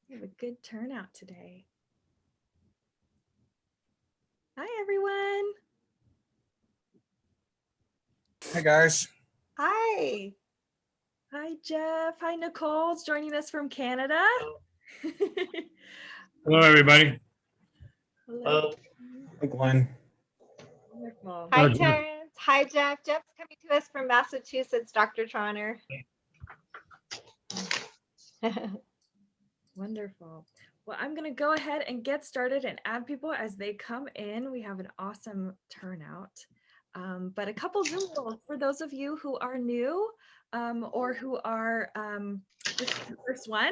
We have a good turnout today. Hi, everyone. Hey guys. Hi. Hi, Jeff. Hi, Nicole's joining us from Canada. Hello, everybody. Hello. Hey Glenn. Wonderful. Hi, Terrence. Hi, Jeff. Jeff's coming to us from Massachusetts, Dr. Trauner. Wonderful. Well, I'm going to go ahead and get started and add people as they come in. We have an awesome turnout. But a couple Zoom rules for those of you who are new or who are this is the first one.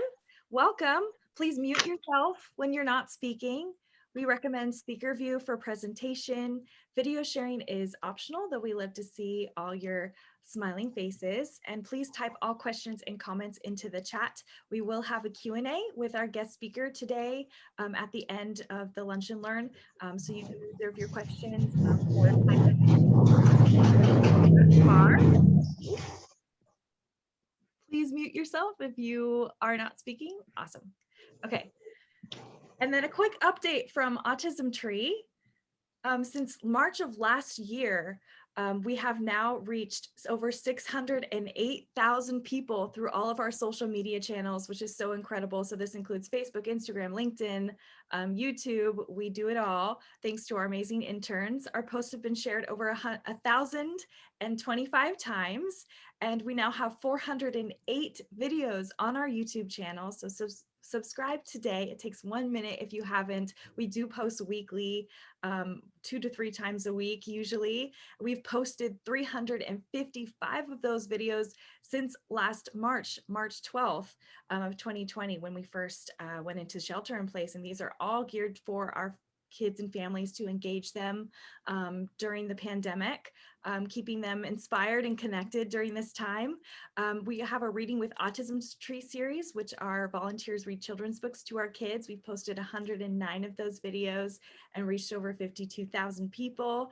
Welcome. Please mute yourself when you're not speaking. We recommend speaker view for presentation. Video sharing is optional, though we love to see all your smiling faces. And please type all questions and comments into the chat. We will have a Q&A with our guest speaker today at the end of the Lunch and Learn. So you can reserve your questions for Please mute yourself if you are not speaking. Awesome. Okay. And then a quick update from Autism Tree. Since March of last year, we have now reached over 608,000 people through all of our social media channels, which is so incredible. So this includes Facebook, Instagram, LinkedIn, YouTube. We do it all thanks to our amazing interns. Our posts have been shared over 1,025 times, and we now have 408 videos on our YouTube channel. So subscribe today. It takes 1 minute if you haven't. We do post weekly, 2 to 3 times a week usually. We've posted 355 of those videos since last March 12th of 2020, when we first went into shelter in place. And these are all geared for our kids and families to engage them during the pandemic, keeping them inspired and connected during this time. We have a Reading with Autism Tree series, which our volunteers read children's books to our kids. We've posted 109 of those videos and reached over 52,000 people.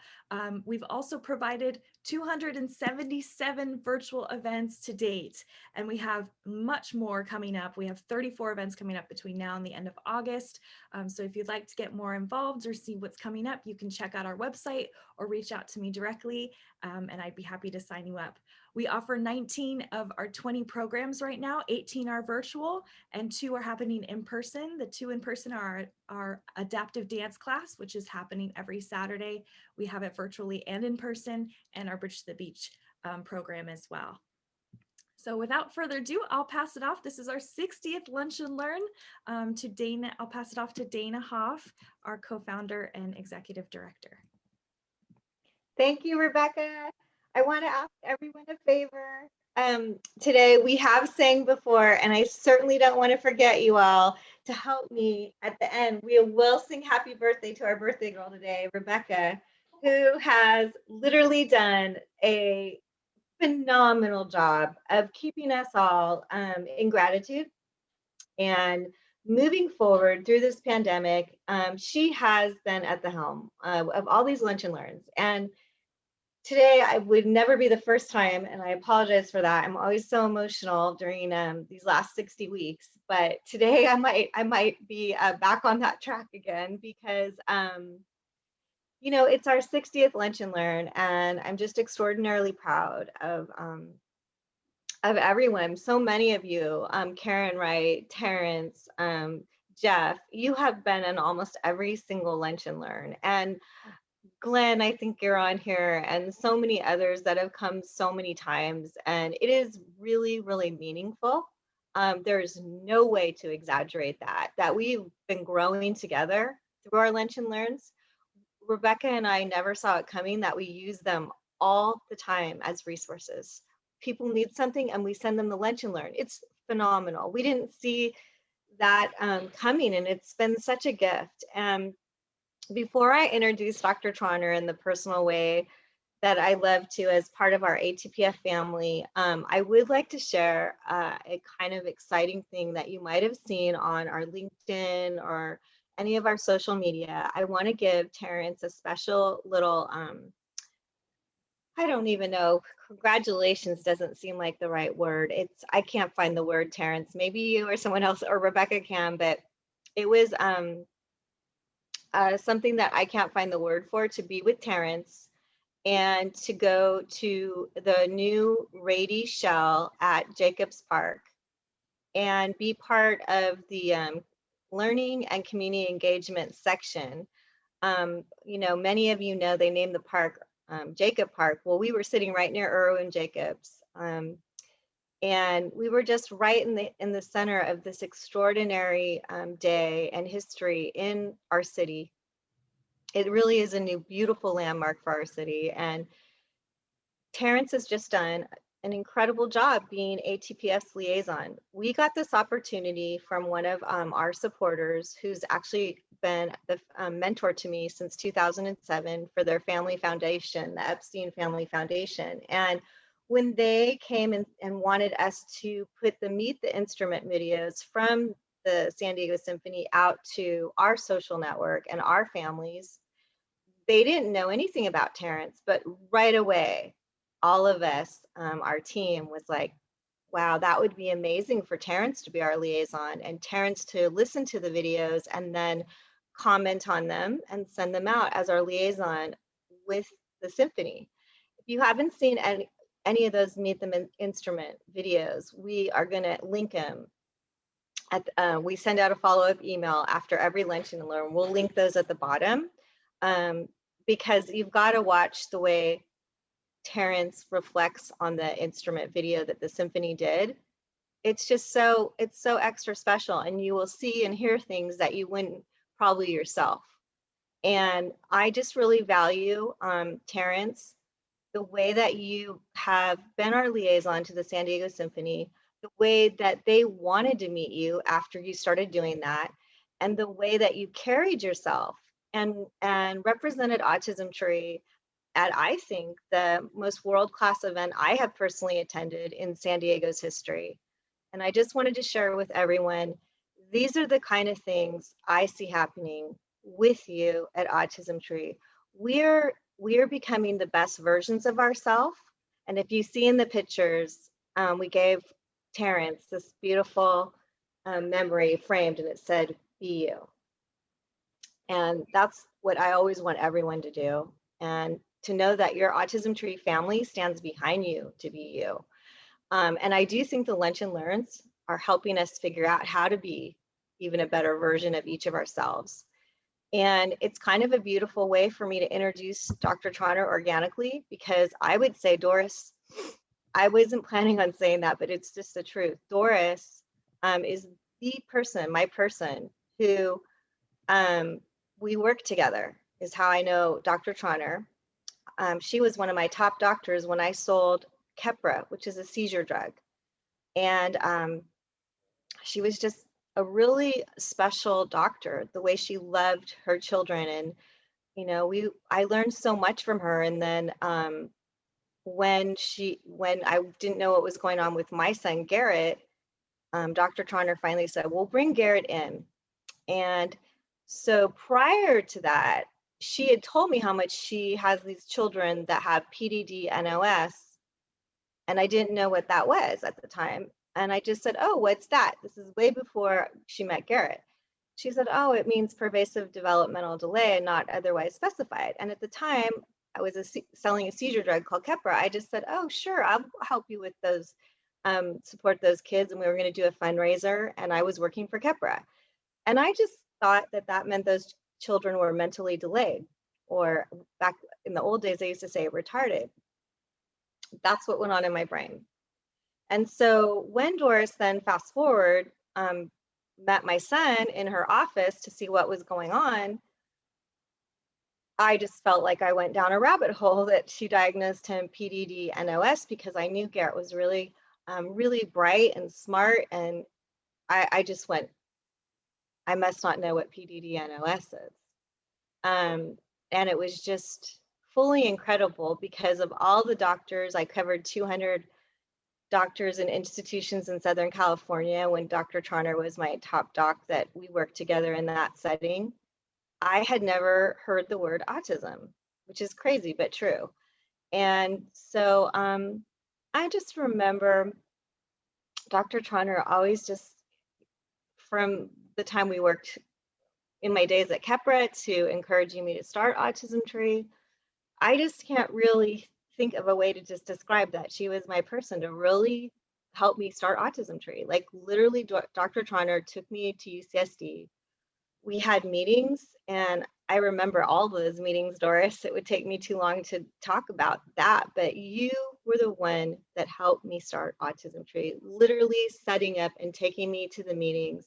We've also provided 277 virtual events to date, and we have much more coming up. We have 34 events coming up between now and the end of August. So if you'd like to get more involved or see what's coming up, you can check out our website or reach out to me directly, and I'd be happy to sign you up. We offer 19 of our 20 programs right now. 18 are virtual and 2 are happening in person. The 2 in person are our adaptive dance class, which is happening every Saturday. We have it virtually and in person, and our Bridge to the Beach program as well. So without further ado, I'll pass it off. This is our 60th Lunch and Learn to Dana. I'll pass it off to Dana Hoff, our co-founder and executive director. Thank you, Rebecca. I want to ask everyone a favor. Today we have sang before, and I certainly don't want to forget you all to help me at the end. We will sing happy birthday to our birthday girl today, Rebecca, who has literally done a phenomenal job of keeping us all in gratitude and moving forward through this pandemic. She has been at the helm of all these Lunch and Learns, and today I would never be the first time, and I apologize for that. I'm always so emotional during these last 60 weeks, but today I might be back on that track again, because you know, it's our 60th Lunch and Learn, and I'm just extraordinarily proud of everyone. So many of you, Karen Wright, Terrence, Jeff, you have been in almost every single Lunch and Learn. And Glenn, I think you're on here, and so many others that have come so many times. And it is really, really meaningful. There's no way to exaggerate that we've been growing together through our Lunch and Learns. Rebecca and I never saw it coming that we use them all the time as resources. People need something and we send them the Lunch and Learn. It's phenomenal. We didn't see that coming, and it's been such a gift. Before I introduce Dr. Trauner in the personal way that I love to as part of our ATPF family, I would like to share a kind of exciting thing that you might have seen on our LinkedIn or any of our social media. I want to give Terrence a special little I don't even know. Congratulations doesn't seem like the right word. I can't find the word, Terrence. Maybe you or someone else or Rebecca can, but it was something that I can't find the word for, to be with Terrence and to go to the new Rady Shell at Jacobs Park and be part of the learning and community engagement section. Many of you know they named the park Jacob Park. Well, we were sitting right near Irwin Jacobs, and we were just right in the center of this extraordinary day and history in our city. It really is a new, beautiful landmark for our city, and Terrence has just done an incredible job being ATPS liaison. We got this opportunity from one of our supporters who's actually been the mentor to me since 2007 for their family foundation, the Epstein Family Foundation. And when they came and wanted us to put the Meet the Instrument videos from the San Diego Symphony out to our social network and our families, they didn't know anything about Terrence, but right away, all of us, our team was like, wow, that would be amazing for Terrence to be our liaison and Terrence to listen to the videos and then comment on them and send them out as our liaison with the symphony. If you haven't seen any of those Meet the Instrument videos, we are going to link them. We send out a follow-up email after every Lunch and Learn. We'll link those at the bottom. Because you've got to watch the way Terrence reflects on the instrument video that the symphony did. It's so extra special, and you will see and hear things that you wouldn't probably yourself. And I just really value, Terrence, the way that you have been our liaison to the San Diego Symphony, the way that they wanted to meet you after you started doing that, and the way that you carried yourself and represented Autism Tree at, I think, the most world-class event I have personally attended in San Diego's history. And I just wanted to share with everyone, these are the kind of things I see happening with you at Autism Tree. We're becoming the best versions of ourselves. And if you see in the pictures, we gave Terrence this beautiful memory framed, and it said, "Be you." And that's what I always want everyone to do. And to know that your Autism Tree family stands behind you to be you. And I do think the Lunch and Learns are helping us figure out how to be even a better version of each of ourselves. And it's kind of a beautiful way for me to introduce Dr. Trauner organically, because I would say, Doris, I wasn't planning on saying that, but it's just the truth. Doris is the person, my person, who we work together, is how I know Dr. Trauner. She was one of my top doctors when I sold Keppra, which is a seizure drug. And she was just a really special doctor, the way she loved her children. And, I learned so much from her. And then when I didn't know what was going on with my son, Garrett, Dr. Trauner finally said, "We'll bring Garrett in." And so prior to that, she had told me how much she has these children that have PDD NOS, and I didn't know what that was at the time. And I just said, "Oh, what's that?" This is way before she met Garrett. She said, "Oh, it means pervasive developmental delay and not otherwise specified." And at the time, I was selling a seizure drug called Keppra. I just said, "Oh, sure, I'll help you with those, support those kids." And we were going to do a fundraiser, and I was working for Keppra. And I just thought that meant those children were mentally delayed, or back in the old days, they used to say retarded. That's what went on in my brain. And so when Doris then fast forward, met my son in her office to see what was going on, I just felt like I went down a rabbit hole that she diagnosed him PDD NOS, because I knew Garrett was really, really bright and smart. And I just went, I must not know what PDD NOS is. And it was just fully incredible because of all the doctors. I covered 200 doctors and institutions in Southern California when Dr. Trauner was my top doc that we worked together in that setting. I had never heard the word autism, which is crazy, but true. And so I just remember Dr. Trauner always just, from the time we worked in my days at Kepra to encouraging me to start Autism Tree, I just can't really think of a way to just describe that. She was my person to really help me start Autism Tree. Like literally, Dr. Trauner took me to UCSD. We had meetings, and I remember all those meetings, Doris. It would take me too long to talk about that, but you were the one that helped me start Autism Tree, literally setting up and taking me to the meetings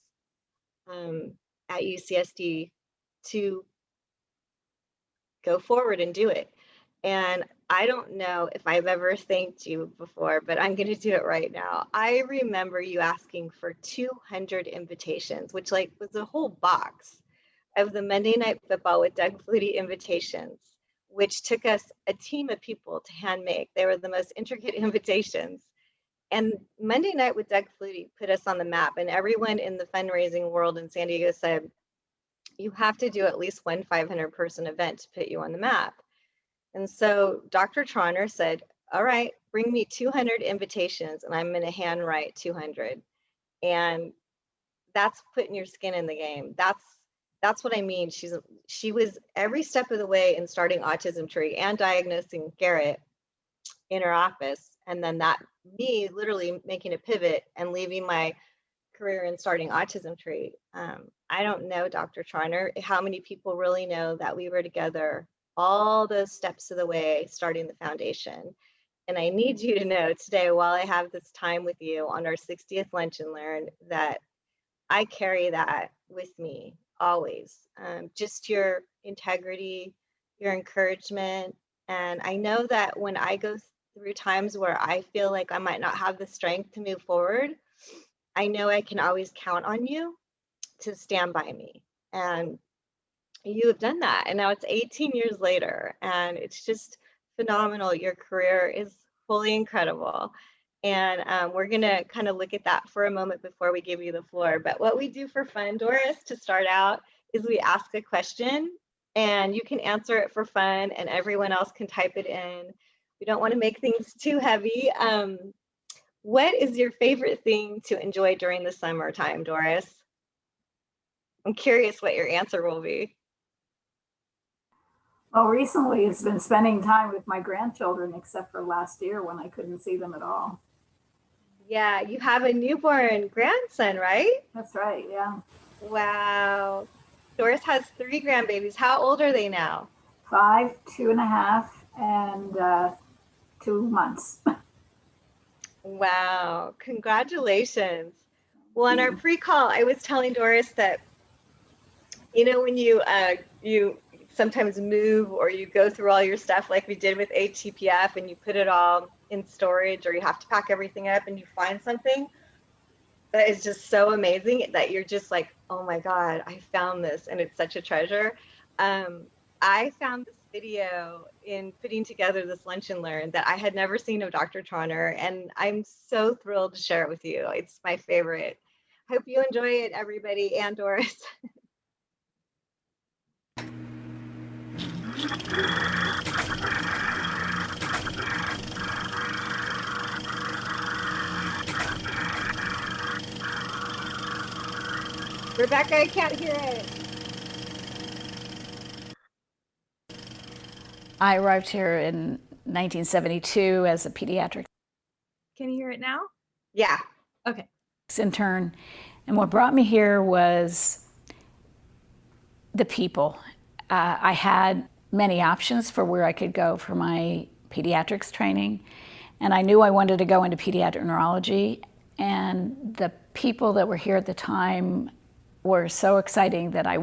at UCSD to go forward and do it. And I don't know if I've ever thanked you before, but I'm going to do it right now. I remember you asking for 200 invitations, which like was a whole box of the Monday Night Football with Doug Flutie invitations, which took us a team of people to hand make. They were the most intricate invitations. And Monday Night with Doug Flutie put us on the map, and everyone in the fundraising world in San Diego said, you have to do at least one 500-person event to put you on the map. And so Dr. Trauner said, all right, bring me 200 invitations and I'm going to handwrite 200. And that's putting your skin in the game. That's what I mean. She was every step of the way in starting Autism Tree and diagnosing Garrett in her office. And then me literally making a pivot and leaving my career and starting Autism Tree. I don't know, Dr. Trauner, how many people really know that we were together all those steps of the way, starting the foundation. And I need you to know today, while I have this time with you on our 60th Lunch and Learn, that I carry that with me always. Just your integrity, your encouragement. And I know that when I go through times where I feel like I might not have the strength to move forward, I know I can always count on you to stand by me. And you have done that. And now it's 18 years later, and it's just phenomenal. Your career is fully incredible. And we're going to kind of look at that for a moment before we give you the floor. But what we do for fun, Doris, to start out, is we ask a question, and you can answer it for fun, and everyone else can type it in. We don't want to make things too heavy. What is your favorite thing to enjoy during the summertime, Doris? I'm curious what your answer will be. Well, recently it's been spending time with my grandchildren, except for last year when I couldn't see them at all. Yeah, you have a newborn grandson, right? That's right, yeah. Wow. Doris has 3 grandbabies. How old are they now? 5, 2.5, and 2 months. Wow, congratulations. Well, on our pre-call, I was telling Doris that, you know, when you sometimes move or you go through all your stuff like we did with ATPF, and you put it all in storage, or you have to pack everything up and you find something that is just so amazing that you're just like, oh my God, I found this and it's such a treasure. I found this video in putting together this Lunch and Learn that I had never seen of Dr. Trauner, and I'm so thrilled to share it with you. It's my favorite. Hope you enjoy it, everybody, and Doris. Rebecca, I can't hear it. I arrived here in 1972 as a pediatric Can you hear it now? Yeah. Okay. intern. And what brought me here was the people. I had many options for where I could go for my pediatrics training. And I knew I wanted to go into pediatric neurology. And the people that were here at the time were so exciting that I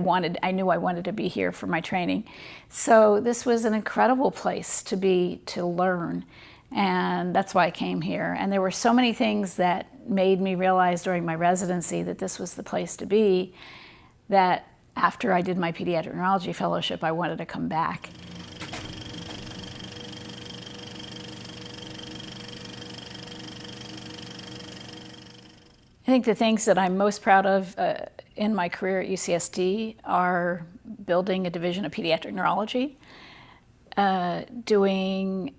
knew I wanted to be here for my training. So this was an incredible place to be, to learn. And that's why I came here. And there were so many things that made me realize during my residency that this was the place to be, that after I did my pediatric neurology fellowship, I wanted to come back. I think the things that I'm most proud of in my career at UCSD are building a division of pediatric neurology, doing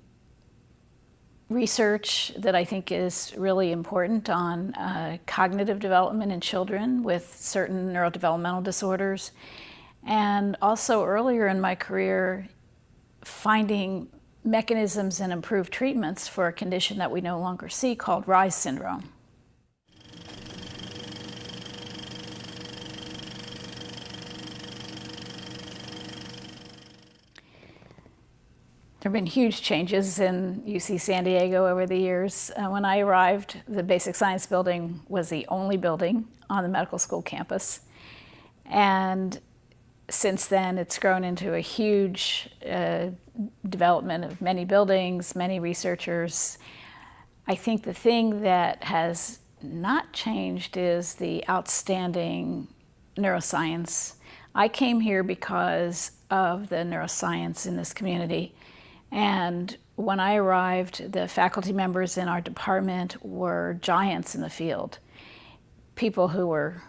research that I think is really important on cognitive development in children with certain neurodevelopmental disorders. And also earlier in my career, finding mechanisms and improved treatments for a condition that we no longer see called Reye's syndrome. There have been huge changes in UC San Diego over the years. When I arrived, the Basic Science building was the only building on the medical school campus. And since then, it's grown into a huge development of many buildings, many researchers. I think the thing that has not changed is the outstanding neuroscience. I came here because of the neuroscience in this community. And when I arrived, the faculty members in our department were giants in the field, people who were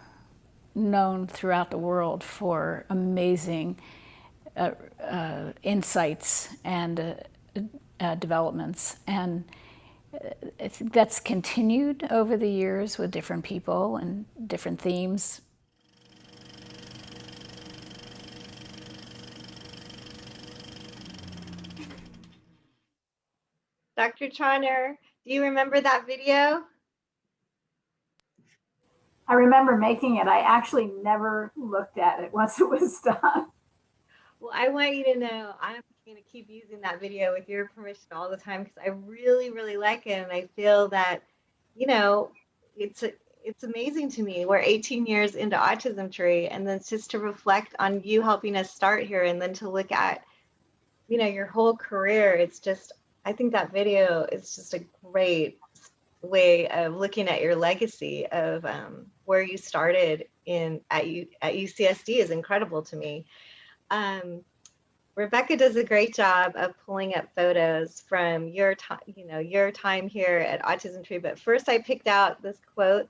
known throughout the world for amazing insights and developments. And that's continued over the years with different people and different themes. Dr. Trauner, do you remember that video? I remember making it. I actually never looked at it once it was done. Well, I want you to know I'm going to keep using that video with your permission all the time because I really, really like it. And I feel that, you know, it's amazing to me. We're 18 years into Autism Tree, and then it's just to reflect on you helping us start here and then to look at, you know, your whole career. It's just, I think that video is just a great way of looking at your legacy of where you started at UCSD is incredible to me. Rebecca does a great job of pulling up photos from your time, your time here at Autism Tree. But first, I picked out this quote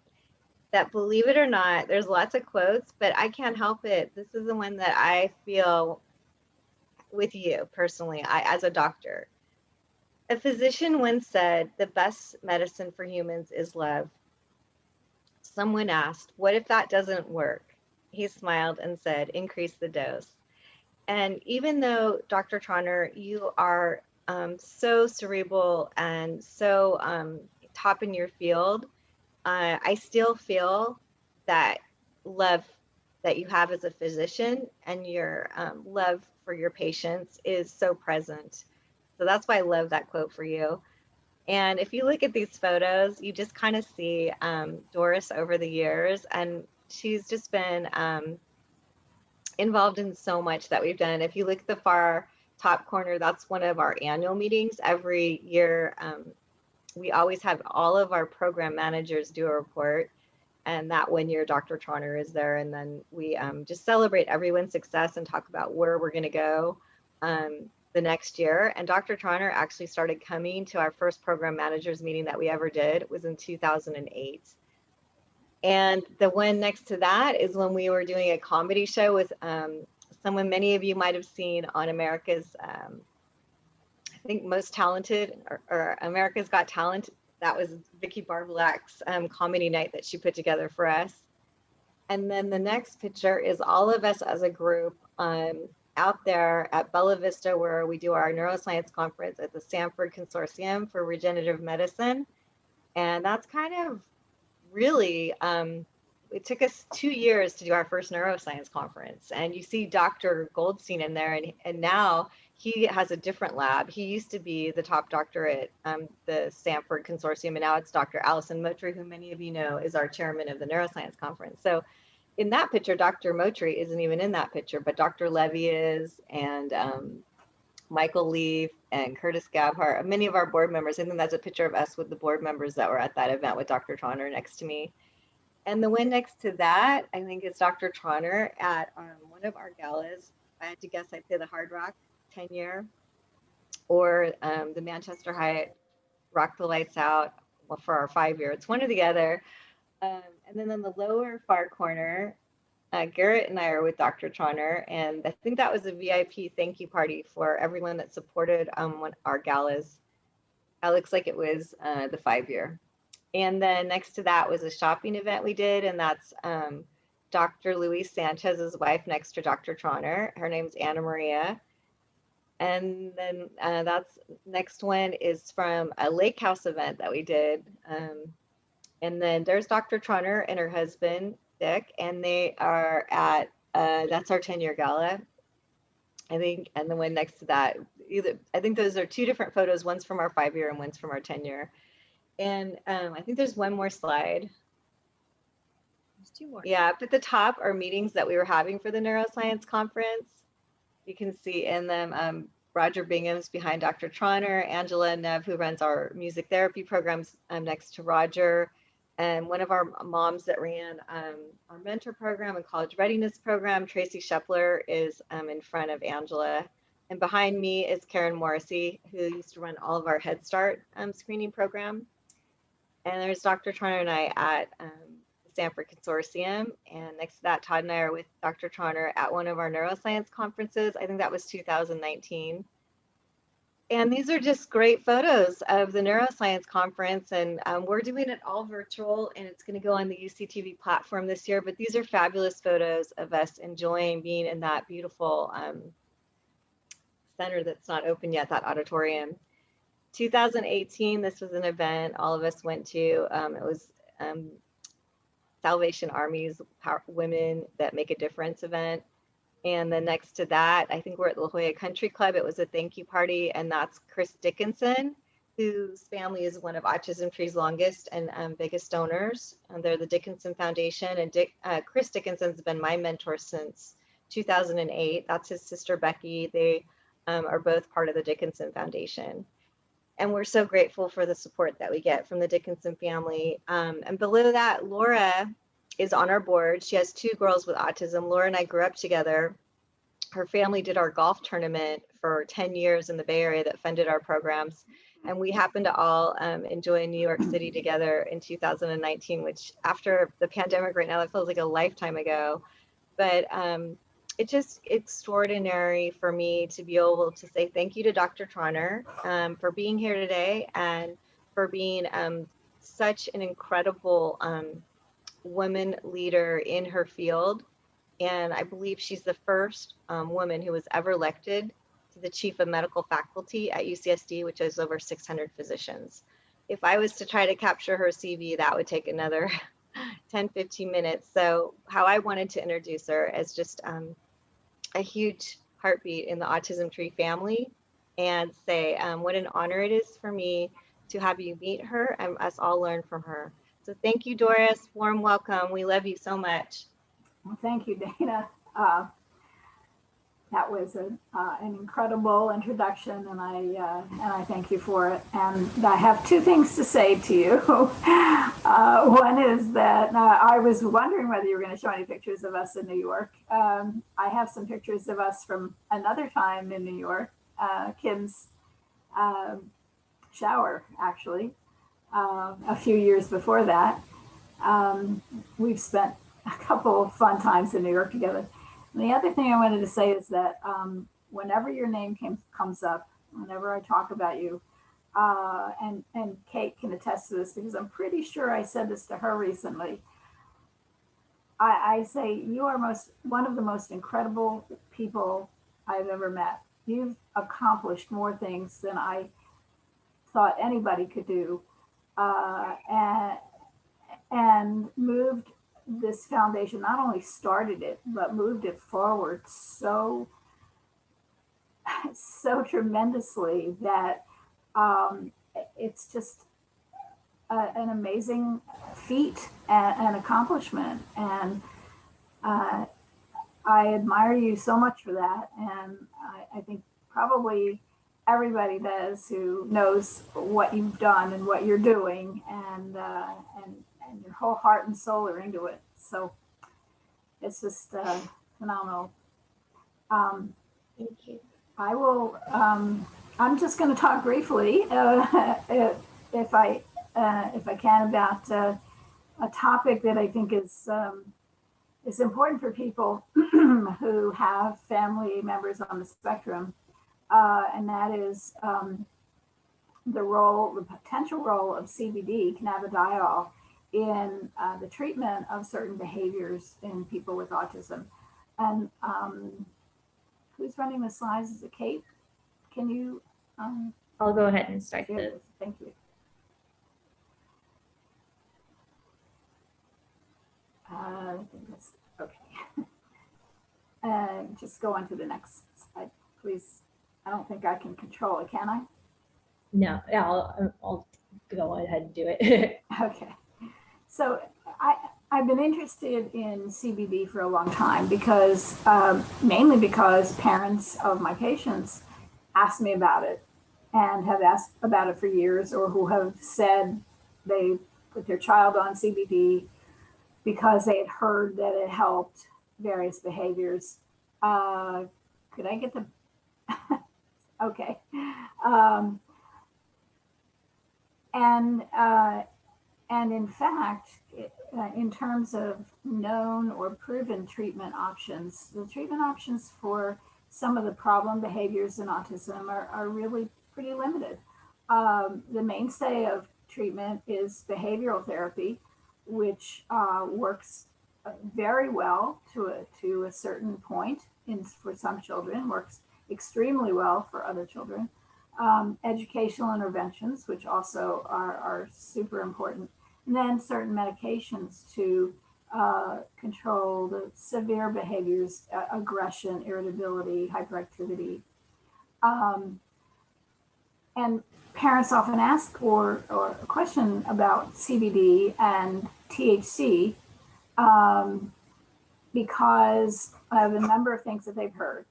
that, believe it or not, there's lots of quotes, but I can't help it. This is the one that I feel with you personally, as a doctor. A physician once said, "The best medicine for humans is love." Someone asked, "What if that doesn't work?" He smiled and said, "Increase the dose." And even though, Dr. Trauner, you are so cerebral and so top in your field, I still feel that love that you have as a physician and your love for your patients is so present. So that's why I love that quote for you. And if you look at these photos, you just kind of see Doris over the years, and she's just been involved in so much that we've done. If you look at the far top corner, that's one of our annual meetings. Every year, we always have all of our program managers do a report. And that 1 year, Dr. Trauner is there. And then we just celebrate everyone's success and talk about where we're going to go the next year. And Dr. Trauner actually started coming to our first program managers meeting that we ever did. It was in 2008. And the one next to that is when we were doing a comedy show with someone many of you might have seen on America's, I think, Most Talented or America's Got Talent. That was Vicki Barbalak's comedy night that she put together for us. And then the next picture is all of us as a group out there at Bella Vista, where we do our neuroscience conference at the Sanford Consortium for Regenerative Medicine. And that's kind of really, it took us 2 years to do our first neuroscience conference. And you see Dr. Goldstein in there, and now he has a different lab. He used to be the top doctor at the Sanford Consortium, and now it's Dr. Allison Motri, who many of you know is our chairman of the neuroscience conference. So in that picture, Dr. Motri isn't even in that picture, but Dr. Levy is, and Michael Leaf and Curtis Gabhart, many of our board members. I think that's a picture of us with the board members that were at that event with Dr. Trauner next to me. And the one next to that, I think, is Dr. Trauner at one of our galas. I had to guess, I'd say the Hard Rock 10-year or the Manchester Hyatt Rock the Lights Out for our 5-year. It's one or the other. And then in the lower far corner, Garrett and I are with Dr. Trauner, and I think that was a VIP thank you party for everyone that supported our galas. That looks like it was the 5-year. And then next to that was a shopping event we did, and that's Dr. Luis Sanchez's wife next to Dr. Trauner. Her name's Anna Maria. And then that's next one is from a lake house event that we did. And then there's Dr. Trauner and her husband, Dick, and they are at, that's our 10-year gala, I think. And the one next to that, I think those are 2 different photos. One's from our 5-year and one's from our 10-year. And I think there's one more slide. There's 2 more. Yeah, up at the top are meetings that we were having for the neuroscience conference. You can see in them, Roger Bingham's behind Dr. Trauner, Angela Nev, who runs our music therapy programs, next to Roger, and one of our moms that ran our mentor program and college readiness program, Tracy Shepler, is in front of Angela. And behind me is Karen Morrissey, who used to run all of our Head Start screening program. And there's Dr. Trauner and I at the Stanford Consortium. And next to that, Todd and I are with Dr. Trauner at one of our neuroscience conferences. I think that was 2019. And these are just great photos of the neuroscience conference. And we're doing it all virtual, and it's going to go on the UCTV platform this year. But these are fabulous photos of us enjoying being in that beautiful center that's not open yet, that auditorium. 2018, this was an event all of us went to. It was Salvation Army's Women That Make a Difference event. And then next to that, I think we're at La Jolla Country Club. It was a thank you party, and that's Chris Dickinson, whose family is one of Autism Tree's longest and biggest donors. And they're the Dickinson Foundation, and Chris Dickinson's been my mentor since 2008. That's his sister Becky. They are both part of the Dickinson Foundation. And we're so grateful for the support that we get from the Dickinson family. And below that, Laura is on our board. She has 2 girls with autism. Laura and I grew up together. Her family did our golf tournament for 10 years in the Bay Area that funded our programs. And we happened to all enjoy New York City together in 2019, which after the pandemic right now, that feels like a lifetime ago. But it's just extraordinary for me to be able to say thank you to Dr. Trauner for being here today and for being such an incredible woman leader in her field. And I believe she's the first woman who was ever elected to the chief of medical faculty at UCSD, which is over 600 physicians. If I was to try to capture her CV, that would take another 10, 15 minutes. So how I wanted to introduce her as just a huge heartbeat in the Autism Tree family, and say what an honor it is for me to have you meet her and us all learn from her. So thank you, Doris. Warm welcome. We love you so much. Well, thank you, Dana. That was an incredible introduction, and I thank you for it. And I have 2 things to say to you. One is that I was wondering whether you were going to show any pictures of us in New York. I have some pictures of us from another time in New York, Kim's shower, actually, a few years before that. We've spent a couple of fun times in New York together. And the other thing I wanted to say is that whenever your name comes up, whenever I talk about you, and Kate can attest to this because I'm pretty sure I said this to her recently, I say you are one of the most incredible people I've ever met. You've accomplished more things than I thought anybody could do, and moved this foundation, not only started it, but moved it forward so tremendously that it's just an amazing feat and accomplishment. And I admire you so much for that. And I think probably everybody does who knows what you've done and what you're doing, and your whole heart and soul are into it. So it's just phenomenal. Thank you. I will. I'm just going to talk briefly, if I can, about a topic that I think is important for people who have family members on the spectrum, and that is the potential role of CBD, cannabidiol, in the treatment of certain behaviors in people with autism. And who's running the slides? Is it Kate? Can you? I'll go ahead and start the. Thank you. I think that's okay. Just go on to the next slide, please. I don't think I can control it, can I? No, yeah, I'll go ahead and do it. Okay. So I've been interested in CBD for a long time because, mainly because parents of my patients asked me about it and have asked about it for years, or who have said they put their child on CBD because they had heard that it helped various behaviors. Could I get the, okay. And in fact, in terms of known or proven treatment options, the treatment options for some of the problem behaviors in autism are really pretty limited. The mainstay of treatment is behavioral therapy, which works very well to a certain point for some children, works extremely well for other children. Educational interventions, which also are super important. And then certain medications to control the severe behaviors, aggression, irritability, hyperactivity. And parents often ask or a question about CBD and THC because of a number of things that they've heard.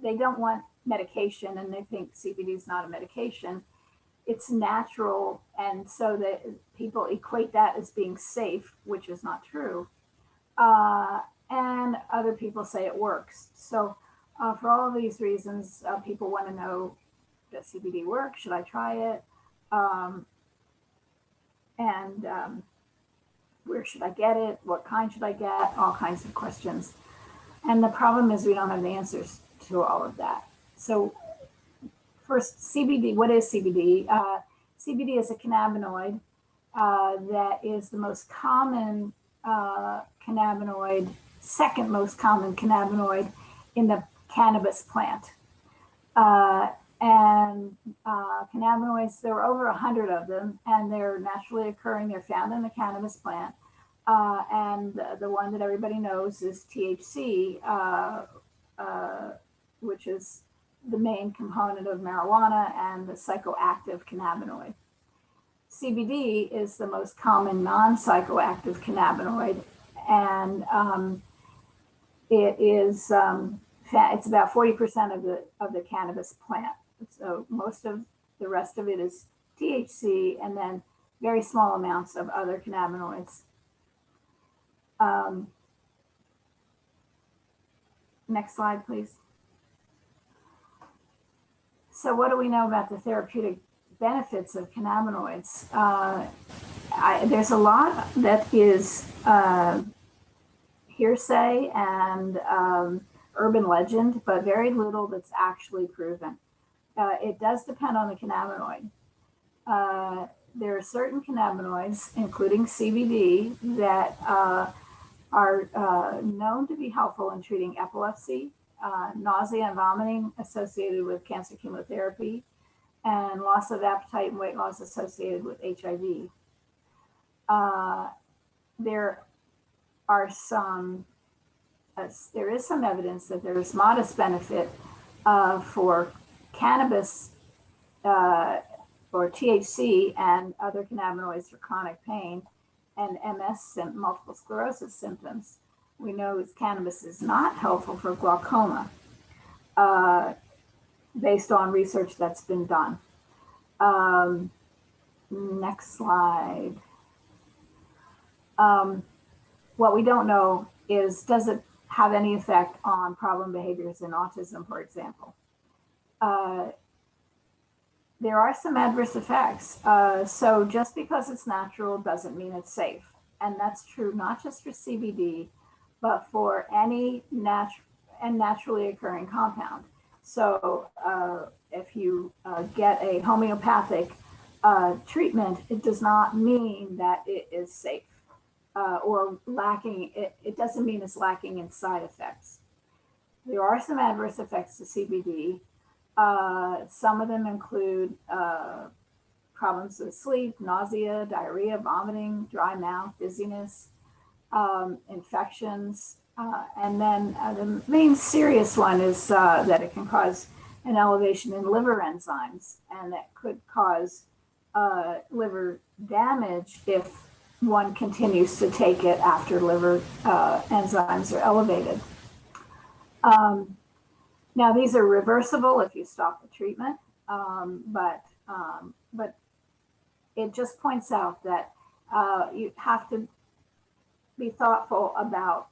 They don't want medication, and they think CBD is not a medication. It's natural, and so that people equate that as being safe, which is not true. And other people say it works. So for all of these reasons, people want to know, does CBD work? Should I try it? Where should I get it? What kind should I get? All kinds of questions. And the problem is we don't have the answers to all of that. So first, CBD, what is CBD? CBD is a cannabinoid that is the most common cannabinoid, second most common cannabinoid in the cannabis plant. Cannabinoids, there are over 100 of them, and they're naturally occurring. They're found in the cannabis plant. And the one that everybody knows is THC, which is the main component of marijuana and the psychoactive cannabinoid. CBD is the most common non-psychoactive cannabinoid, and it is it's about 40% of the cannabis plant. So most of the rest of it is THC, and then very small amounts of other cannabinoids. Next slide, please. So what do we know about the therapeutic benefits of cannabinoids? There's a lot that is hearsay and urban legend, but very little that's actually proven. It does depend on the cannabinoid. There are certain cannabinoids, including CBD, that are known to be helpful in treating epilepsy, nausea and vomiting associated with cancer chemotherapy, and loss of appetite and weight loss associated with HIV. There is some evidence that there is modest benefit for cannabis or THC and other cannabinoids for chronic pain and MS, multiple sclerosis symptoms. We know that cannabis is not helpful for glaucoma based on research that's been done. Next slide. What we don't know is, does it have any effect on problem behaviors in autism, for example? There are some adverse effects. So just because it's natural doesn't mean it's safe. And that's true not just for CBD, but for any naturally occurring compound. So if you get a homeopathic treatment, it does not mean that it is safe or lacking. It doesn't mean it's lacking in side effects. There are some adverse effects to CBD. Some of them include problems with sleep, nausea, diarrhea, vomiting, dry mouth, dizziness, infections. And then the main serious one is that it can cause an elevation in liver enzymes, and that could cause liver damage if one continues to take it after liver enzymes are elevated. Now, these are reversible if you stop the treatment, but it just points out that you have to be thoughtful about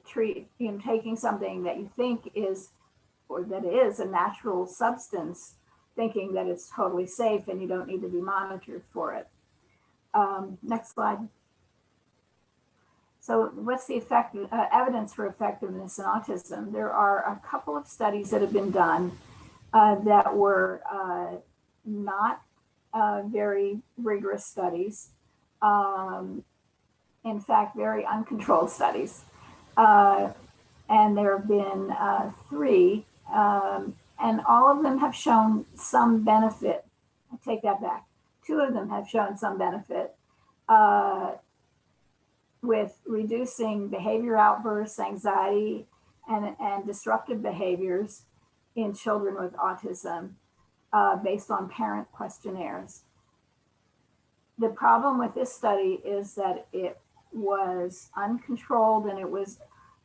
taking something that you think is, or that is a natural substance, thinking that it's totally safe and you don't need to be monitored for it. Next slide. So what's the evidence for effectiveness in autism? There are a couple of studies that have been done that were not very rigorous studies. In fact, very uncontrolled studies. And there have been 3, and all of them have shown some benefit. I take that back. 2 of them have shown some benefit with reducing behavior outbursts, anxiety, and disruptive behaviors in children with autism based on parent questionnaires. The problem with this study is that it was uncontrolled and it was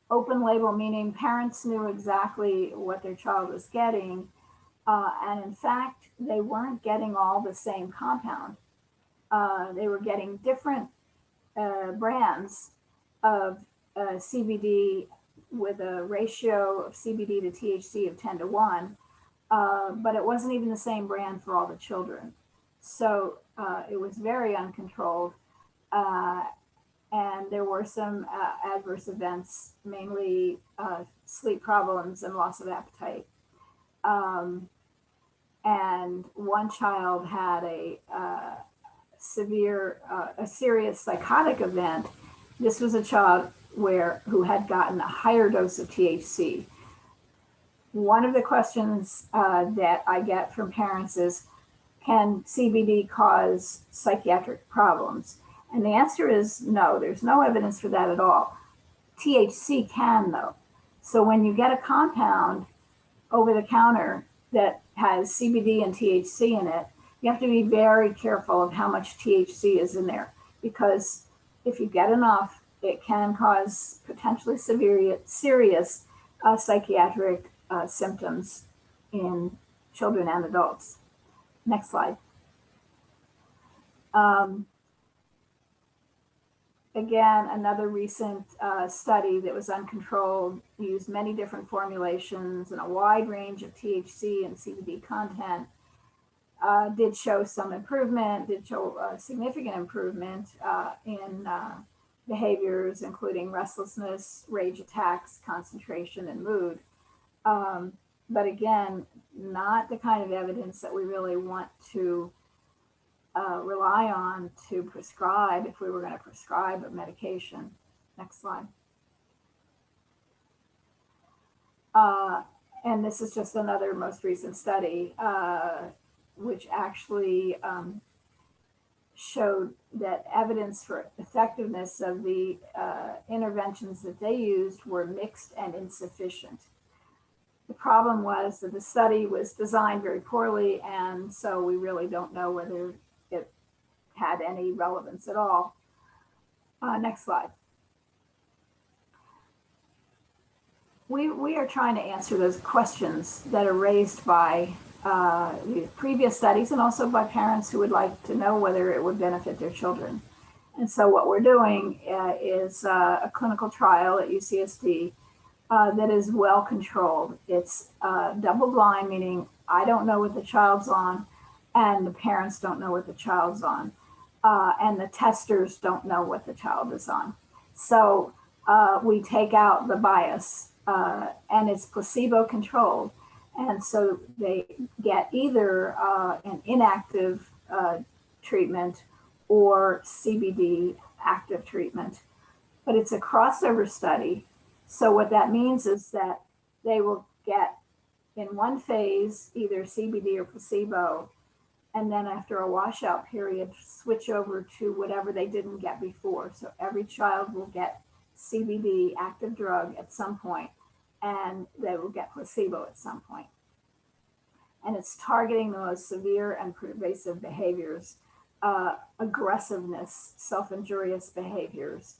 open label, meaning parents knew exactly what their child was getting. And in fact, they weren't getting all the same compound. They were getting different brands of CBD with a ratio of CBD to THC of 10 to 1, but it wasn't even the same brand for all the children. So it was very uncontrolled. And there were some adverse events, mainly sleep problems and loss of appetite. And one child had a serious psychotic event. This was a child who had gotten a higher dose of THC. One of the questions that I get from parents is, can CBD cause psychiatric problems? And the answer is no, there's no evidence for that at all. THC can, though. So when you get a compound over the counter that has CBD and THC in it, you have to be very careful of how much THC is in there, because if you get enough, it can cause potentially serious psychiatric symptoms in children and adults. Next slide. Again, another recent study that was uncontrolled, used many different formulations and a wide range of THC and CBD content, did show some improvement, did show significant improvement in behaviors, including restlessness, rage attacks, concentration, and mood. But again, not the kind of evidence that we really want to rely on to prescribe if we were going to prescribe a medication. Next slide. And this is just another most recent study, which actually showed that evidence for effectiveness of the interventions that they used were mixed and insufficient. The problem was that the study was designed very poorly, and so we really don't know whether it had any relevance at all. Next slide. We are trying to answer those questions that are raised by previous studies and also by parents who would like to know whether it would benefit their children. And so what we're doing is a clinical trial at UCSD that is well controlled. It's double blind, meaning I don't know what the child's on and the parents don't know what the child's on. And the testers don't know what the child is on. So we take out the bias and it's placebo controlled. And so they get either an inactive treatment or CBD active treatment. But it's a crossover study. So what that means is that they will get in one phase either CBD or placebo, and then after a washout period, switch over to whatever they didn't get before. So every child will get CBD active drug at some point, and they will get placebo at some point. And it's targeting the most severe and pervasive behaviors, aggressiveness, self-injurious behaviors,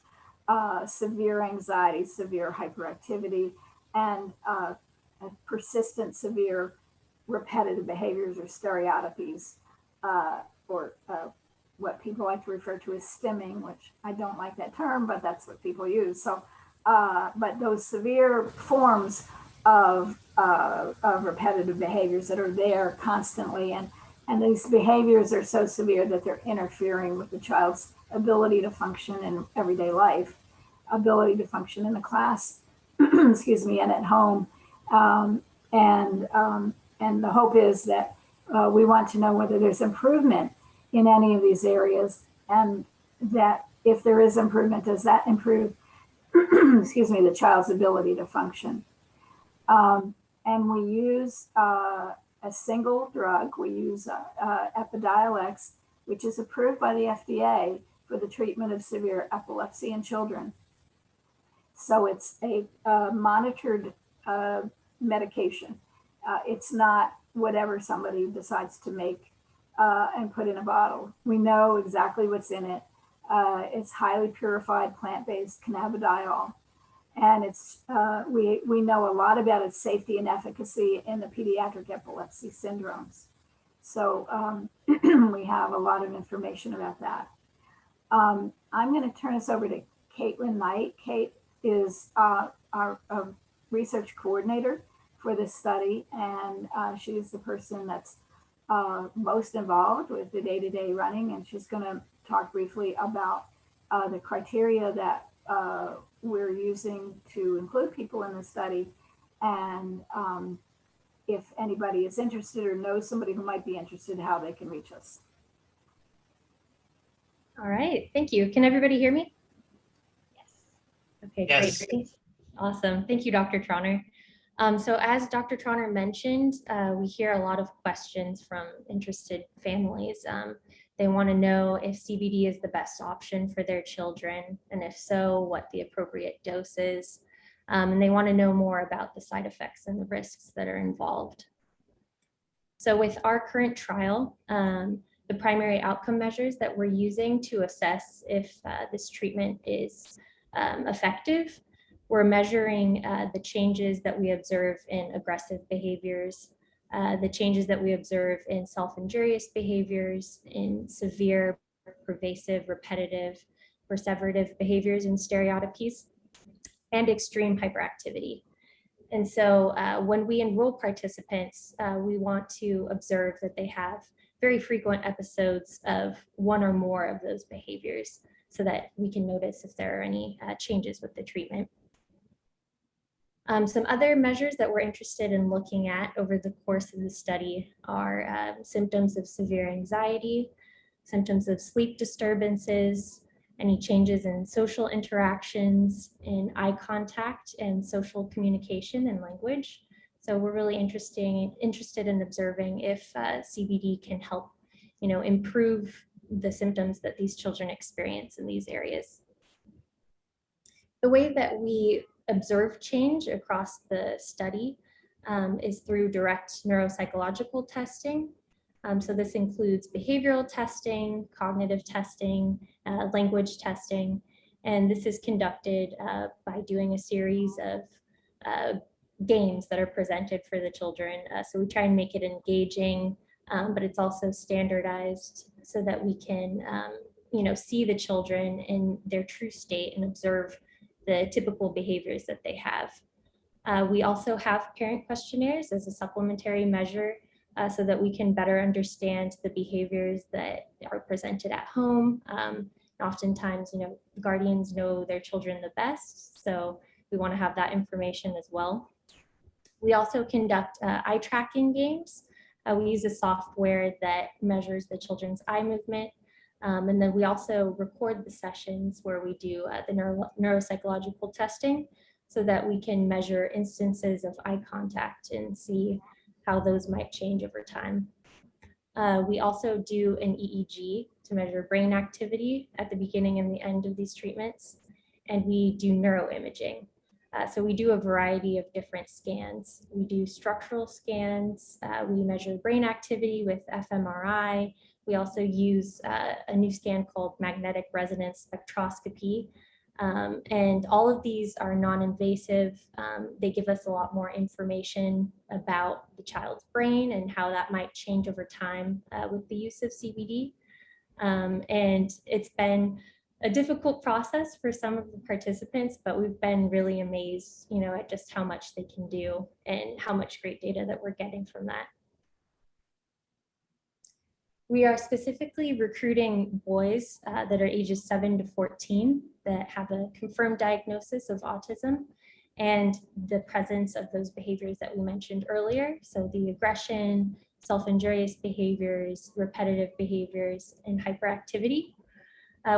severe anxiety, severe hyperactivity, and persistent, severe, repetitive behaviors or stereotypies, or what people like to refer to as stimming, which I don't like that term, but that's what people use. So, but those severe forms of repetitive behaviors that are there constantly, and these behaviors are so severe that they're interfering with the child's ability to function in everyday life, ability to function in the class, excuse me, and at home. And the hope is that we want to know whether there's improvement in any of these areas, and that if there is improvement, does that improve, excuse me, the child's ability to function? And we use a single drug. We use Epidiolex, which is approved by the FDA for the treatment of severe epilepsy in children. So it's a monitored medication. It's not whatever somebody decides to make and put in a bottle. We know exactly what's in it. It's highly purified plant-based cannabidiol. And it's we know a lot about its safety and efficacy in the pediatric epilepsy syndromes. So we have a lot of information about that. I'm going to turn this over to Caitlin Knight. Kate is our research coordinator for this study, and she's the person that's most involved with the day-to-day running, and she's going to talk briefly about the criteria that we're using to include people in the study, and if anybody is interested or knows somebody who might be interested, how they can reach us. All right, thank you. Can everybody hear me? Yes. Okay, Yes. great. Awesome. Thank you, Dr. Trauner. So as Dr. Trauner mentioned, we hear a lot of questions from interested families. They want to know if CBD is the best option for their children, and if so, what the appropriate dose is. And they want to know more about the side effects and the risks that are involved. So with our current trial, the primary outcome measures that we're using to assess if this treatment is effective, we're measuring the changes that we observe in aggressive behaviors, the changes that we observe in self-injurious behaviors, in severe, pervasive, repetitive, perseverative behaviors and stereotypies, and extreme hyperactivity. And so when we enroll participants, we want to observe that they have very frequent episodes of one or more of those behaviors so that we can notice if there are any changes with the treatment. Some other measures that we're interested in looking at over the course of the study are symptoms of severe anxiety, symptoms of sleep disturbances, any changes in social interactions, in eye contact and social communication and language. So we're really interested in observing if CBD can help, improve the symptoms that these children experience in these areas. The way that we observe change across the study is through direct neuropsychological testing. So this includes behavioral testing, cognitive testing, language testing, and this is conducted by doing a series of games that are presented for the children. So we try and make it engaging, but it's also standardized so that we can see the children in their true state and observe the typical behaviors that they have. We also have parent questionnaires as a supplementary measure so that we can better understand the behaviors that are presented at home. Oftentimes, guardians know their children the best, so we want to have that information as well. We also conduct eye tracking games We use a software that measures the children's eye movement. And then we also record the sessions where we do the neuropsychological testing so that we can measure instances of eye contact and see how those might change over time. We also do an EEG to measure brain activity at the beginning and the end of these treatments. And we do neuroimaging. So we do a variety of different scans. We do structural scans. We measure brain activity with fMRI. We also use a new scan called magnetic resonance spectroscopy. And all of these are non-invasive. They give us a lot more information about the child's brain and how that might change over time with the use of CBD. And it's been a difficult process for some of the participants, but we've been really amazed, at just how much they can do and how much great data that we're getting from that. We are specifically recruiting boys that are ages 7 to 14 that have a confirmed diagnosis of autism and the presence of those behaviors that we mentioned earlier. So the aggression, self-injurious behaviors, repetitive behaviors, and hyperactivity.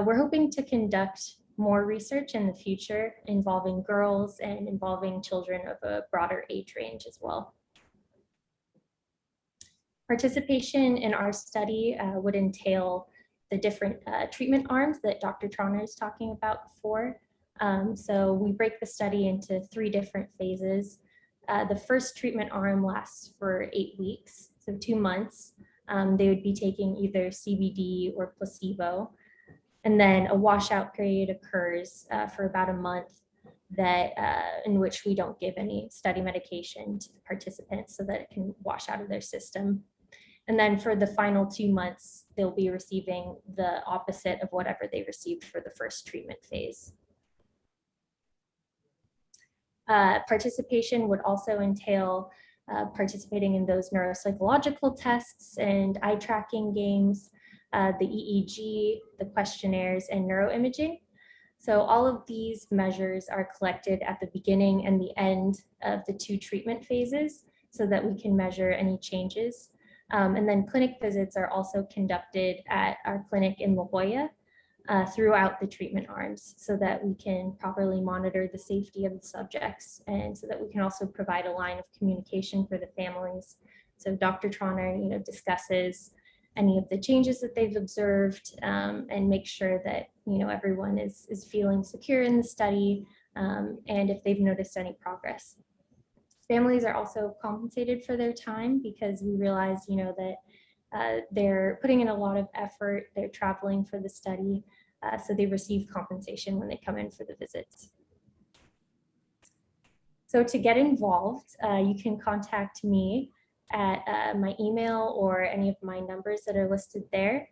We're hoping to conduct more research in the future involving girls and involving children of a broader age range as well. Participation in our study would entail the different treatment arms that Dr. Trauner is talking about before. So we break the study into 3 different phases. The first treatment arm lasts for 8 weeks, so 2 months. They would be taking either CBD or placebo. And then a washout period occurs for about a month that in which we don't give any study medication to the participants so that it can wash out of their system. And then for the final 2 months, they'll be receiving the opposite of whatever they received for the first treatment phase. Participation would also entail participating in those neuropsychological tests and eye tracking games, the EEG, the questionnaires, and neuroimaging. So all of these measures are collected at the beginning and the end of the 2 treatment phases so that we can measure any changes. And then clinic visits are also conducted at our clinic in La Jolla throughout the treatment arms so that we can properly monitor the safety of the subjects and so that we can also provide a line of communication for the families. So Dr. Trauner, discusses any of the changes that they've observed and make sure that, everyone is feeling secure in the study and if they've noticed any progress. Families are also compensated for their time because we realize, that they're putting in a lot of effort, they're traveling for the study, so they receive compensation when they come in for the visits. So to get involved, you can contact me at my email or any of my numbers that are listed there,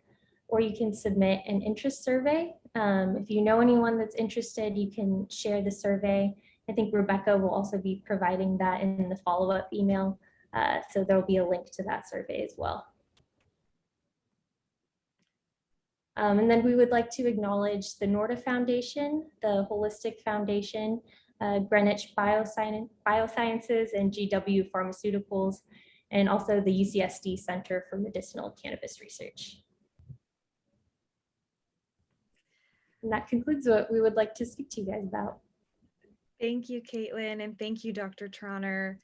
or you can submit an interest survey. If you know anyone that's interested, you can share the survey. I think Rebecca will also be providing that in the follow-up email. So there'll be a link to that survey as well. And then we would like to acknowledge the Norda Foundation, the Holistic Foundation, Greenwich Biosciences, and GW Pharmaceuticals, and also the UCSD Center for Medicinal Cannabis Research. And that concludes what we would like to speak to you guys about. Thank you, Caitlin, and thank you, Dr. Trauner.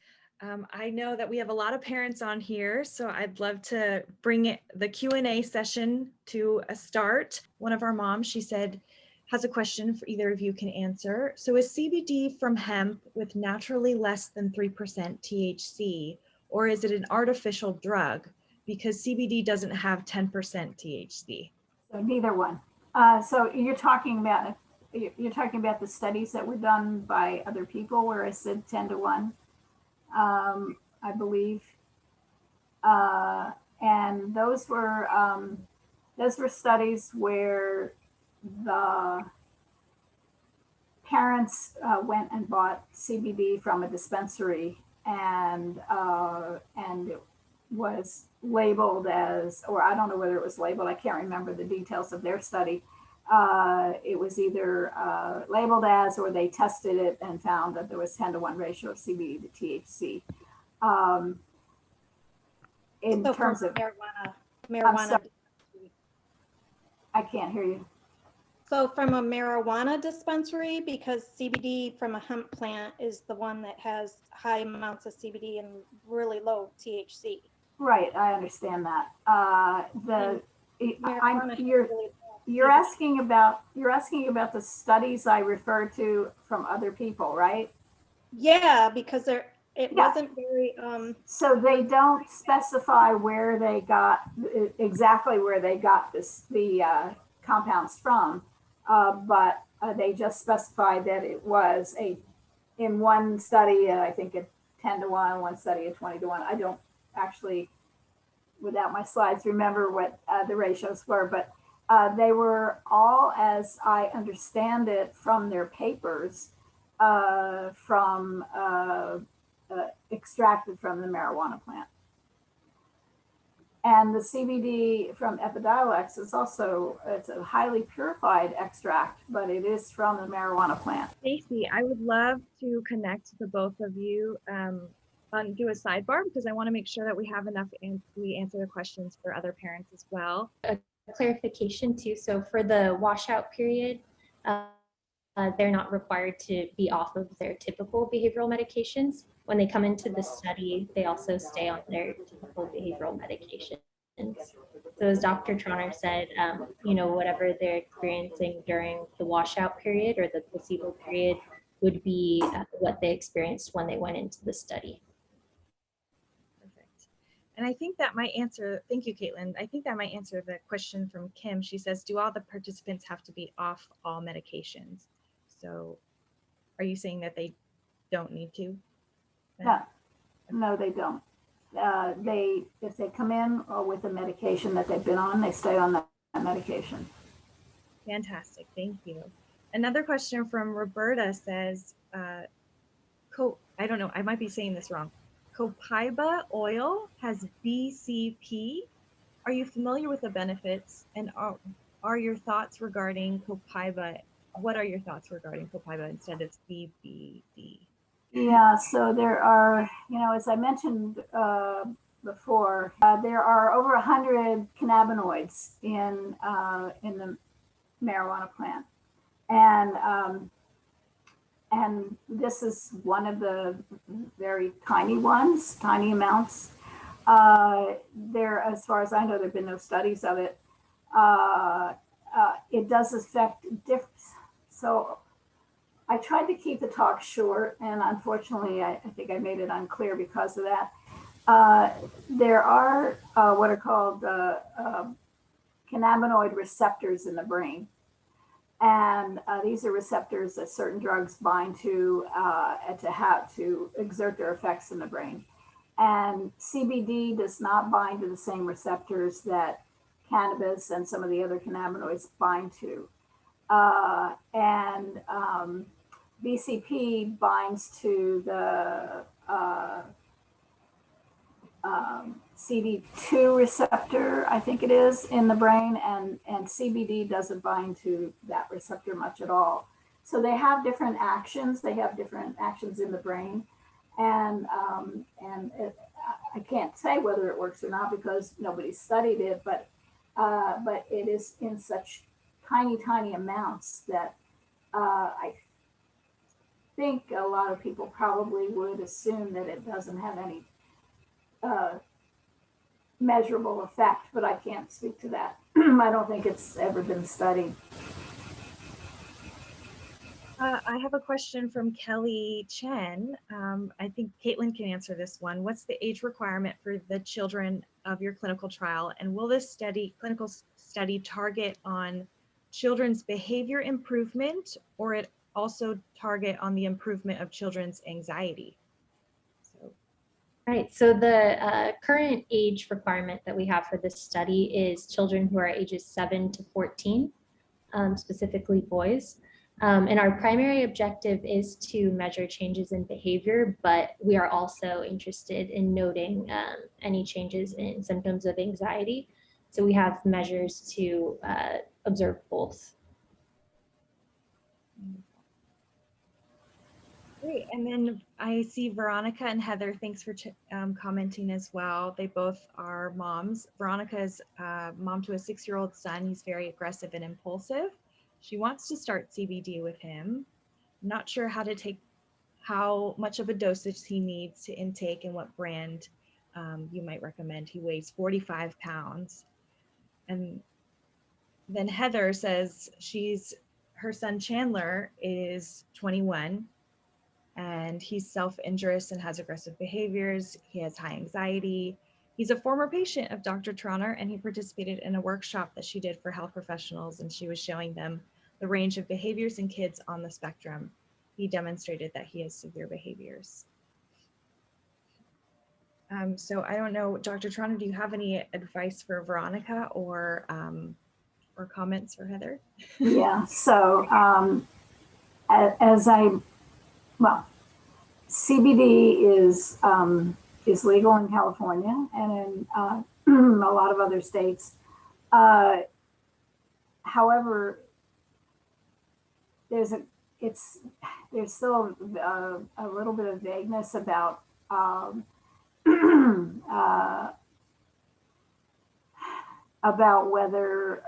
I know that we have a lot of parents on here, so I'd love to bring the Q&A session to a start. One of our moms, she said, has a question for either of you can answer. So is CBD from hemp with naturally less than 3% THC, or is it an artificial drug? Because CBD doesn't have 10% THC. So neither one. So you're talking about the studies that were done by other people where I said 10 to 1, I believe. And those were studies where the parents went and bought CBD from a dispensary and it was labeled as, or I don't know whether it was labeled, I can't remember the details of their study. It was either labeled as, or they tested it and found that there was 10 to 1 ratio of CBD to THC. in So terms for of, marijuana, sorry. I can't hear you. so from a marijuana dispensary, because CBD from a hemp plant is the one that has high amounts of CBD and really low THC. Right, I understand that. Marijuana has You're really you're low asking about the studies I referred to from other people, right? Yeah, because it Yeah. wasn't very So they don't specify where they got exactly where they got the compounds from, but they just specified that it was in one study, I think a 10-to-1, one study a 20-to-1. I don't actually, without my slides, remember what the ratios were, but they were all, as I understand it from their papers, extracted from the marijuana plant. And the CBD from Epidiolex is also, it's a highly purified extract, but it is from the marijuana plant. Stacy, I would love to connect the both of you and do a sidebar because I want to make sure that we have enough and we answer the questions for other parents as well. Clarification too. So for the washout period, they're not required to be off of their typical behavioral medications. When they come into the study, they also stay on their typical behavioral medications. So as Dr. Trauner said, whatever they're experiencing during the washout period or the placebo period would be what they experienced when they went into the study. Perfect. And I think that might answer, thank you, Caitlin. I think that might answer the question from Kim. She says, do all the participants have to be off all medications? So are you saying that they don't need to? No, they don't. If they come in with a medication that they've been on, they stay on that medication. Fantastic, thank you. Another question from Roberta says, I don't know, I might be saying this wrong. Copaiba oil has BCP. Are you familiar with the benefits, and are your thoughts regarding Copaiba? What are your thoughts regarding Copaiba instead of CBD? Yeah, so there are, as I mentioned before, there are over 100 cannabinoids in the marijuana plant, and this is one of the very tiny ones, tiny amounts. As far as I know, there've been no studies of it. It does affect different. So I tried to keep the talk short, and unfortunately, I think I made it unclear because of that. There are what are called cannabinoid receptors in the brain. And these are receptors that certain drugs bind to exert their effects in the brain. And CBD does not bind to the same receptors that cannabis and some of the other cannabinoids bind to. BCP binds to the CD2 receptor, I think it is, in the brain, and CBD doesn't bind to that receptor much at all. So they have different actions. They have different actions in the brain, and I can't say whether it works or not because nobody's studied it, but it is in such tiny amounts that I think a lot of people probably would assume that it doesn't have any measurable effect, but I can't speak to that. I don't think it's ever been studied. I have a question from Kelly Chen. I think Caitlin can answer this one. What's the age requirement for the children of your clinical trial? And will this clinical study target on children's behavior improvement, or it also target on the improvement of children's anxiety? Right, so the current age requirement that we have for this study is children who are ages 7 to 14, specifically boys. And our primary objective is to measure changes in behavior, but we are also interested in noting any changes in symptoms of anxiety. So we have measures to observe both. Great. And then I see Veronica and Heather. Thanks for commenting as well. They both are moms. Veronica is mom to a 6-year-old son. He's very aggressive and impulsive. She wants to start CBD with him. Not sure how much of a dosage he needs to intake and what brand you might recommend. He weighs 45 pounds. And then Heather says her son Chandler is 21 and he's self-injurious and has aggressive behaviors. He has high anxiety. He's a former patient of Dr. Trauner, and he participated in a workshop that she did for health professionals, and she was showing them the range of behaviors in kids on the spectrum. He demonstrated that he has severe behaviors. So I don't know, Dr. Trauner, do you have any advice for Veronica or comments for Heather? Yeah, so well, CBD is legal in California and in a lot of other states. However, there's still a little bit of vagueness about about whether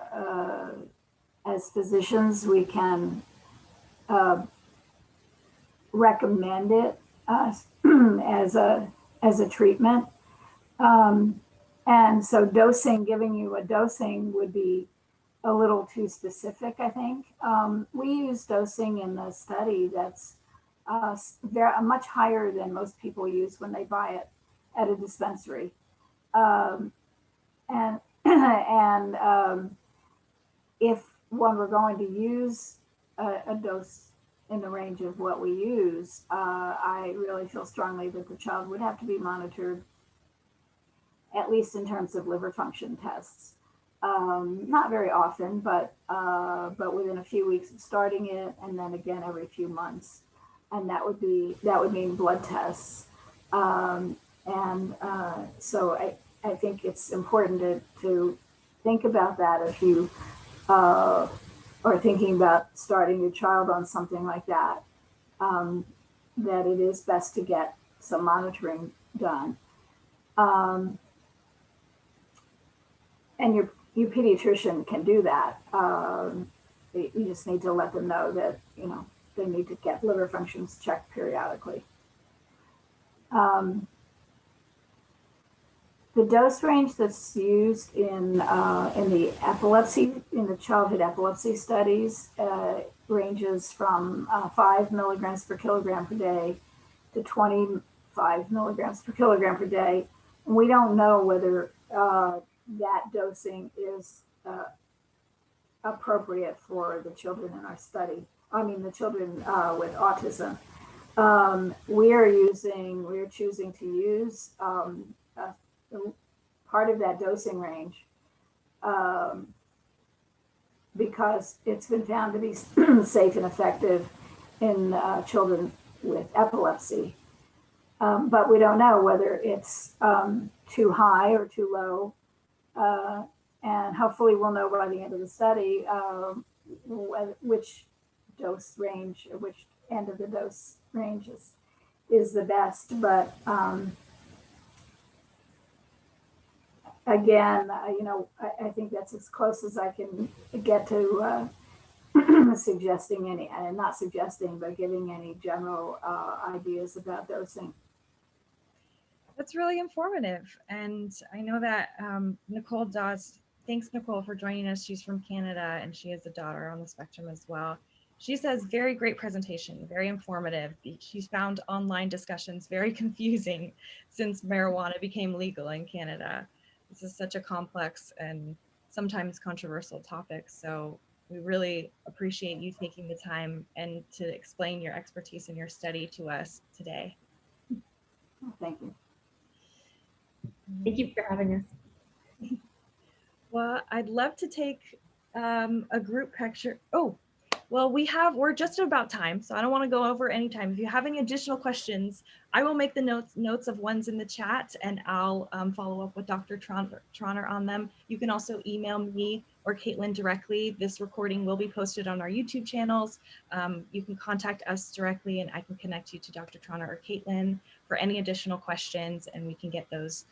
as physicians we can recommend it as a treatment. And so giving you a dosing would be a little too specific, I think. We use dosing in the study that's much higher than most people use when they buy it at a dispensary. And if one were going to use a dose in the range of what we use, I really feel strongly that the child would have to be monitored, at least in terms of liver function tests. Not very often, but within a few weeks of starting it, and then again every few months, and that would mean blood tests. So I think it's important to think about that if you are thinking about starting your child on something like that. That it is best to get some monitoring done. And your pediatrician can do that. You just need to let them know that, they need to get liver functions checked periodically. The dose range that's used in the childhood epilepsy studies ranges from 5 milligrams per kilogram per day to 25 milligrams per kilogram per day. And we don't know whether that dosing is appropriate for the children in our study. I mean, the children with autism. We're choosing to use part of that dosing range because it's been found to be safe and effective in children with epilepsy. But we don't know whether it's too high or too low. And hopefully we'll know by the end of the study which dose range, or which end of the dose range is the best. But again, I think that's as close as I can get to suggesting any, and not suggesting, but giving any general ideas about dosing. That's really informative. And I know that Nicole Dawes, thanks Nicole for joining us. She's from Canada and she has a daughter on the spectrum as well. She says, very great presentation, very informative. She's found online discussions very confusing since marijuana became legal in Canada. This is such a complex and sometimes controversial topic. So we really appreciate you taking the time and to explain your expertise and your study to us today. Thank you. Thank you for having us. Well, I'd love to take a group picture. Oh, Well, we're just about time, so I don't want to go over any time. If you have any additional questions, I will make the notes of ones in the chat, and I'll follow up with Dr. Trauner on them. You can also email me or Caitlin directly. This recording will be posted on our YouTube channels. You can contact us directly, and I can connect you to Dr. Trauner or Caitlin for any additional questions, and we can get those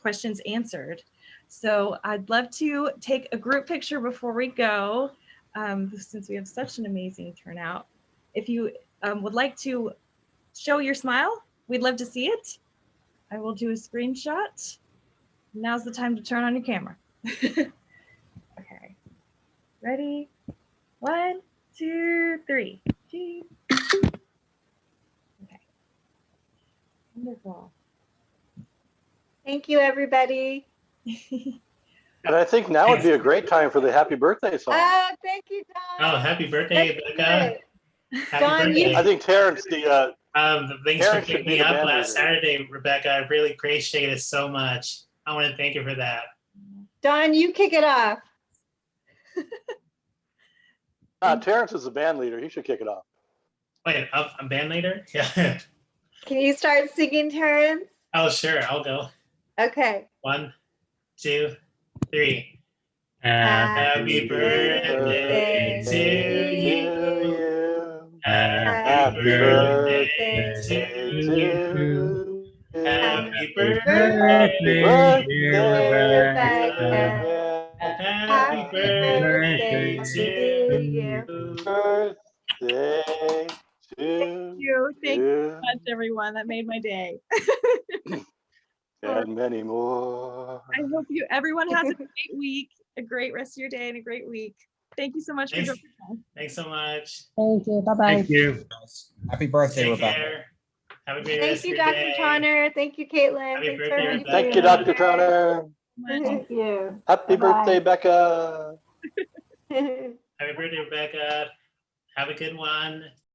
questions answered. So I'd love to take a group picture before we go. Since we have such an amazing turnout. If you would like to show your smile, we'd love to see it. I will do a screenshot. Now's the time to turn on your camera. Okay, ready? 1, 2, 3. Cheese. Okay, wonderful. Thank you, everybody. And I think now would be a great time for the happy birthday song. Oh, thank you, Don. Oh, happy birthday, Let's do Becca. it. Happy Don, birthday. I think Terrence, Thanks for Terrence should picking be me the up band last leader. Saturday, Rebecca. I really appreciate it so much. I want to thank you for that. Don, you kick it off. Terrence is the band leader. He should kick it off. Wait, I'm band leader? Yeah. Can you start singing, Terrence? Oh, sure. I'll go. Okay. 1, 2, 3. Happy birthday to you. Happy birthday to you. Happy birthday, birthday, Rebecca. Happy birthday to you. Birthday to Thank you you. so much, everyone. That made my day. And many more. I hope everyone has a great week, a great rest of your day, and a great week. Thank you so much for Thanks. joining us. Thanks so much. Thank you. Bye-bye. Thank you. Happy birthday, Take Rebecca. care. Have a great Thank rest you, of your Dr. day. Trauner. Thank you, Caitlin. Happy Thanks for birthday, everything. Thank you, Dr. Trauner. Thank you. Happy Bye-bye. birthday, Becca. Happy birthday, Rebecca. Have a good one.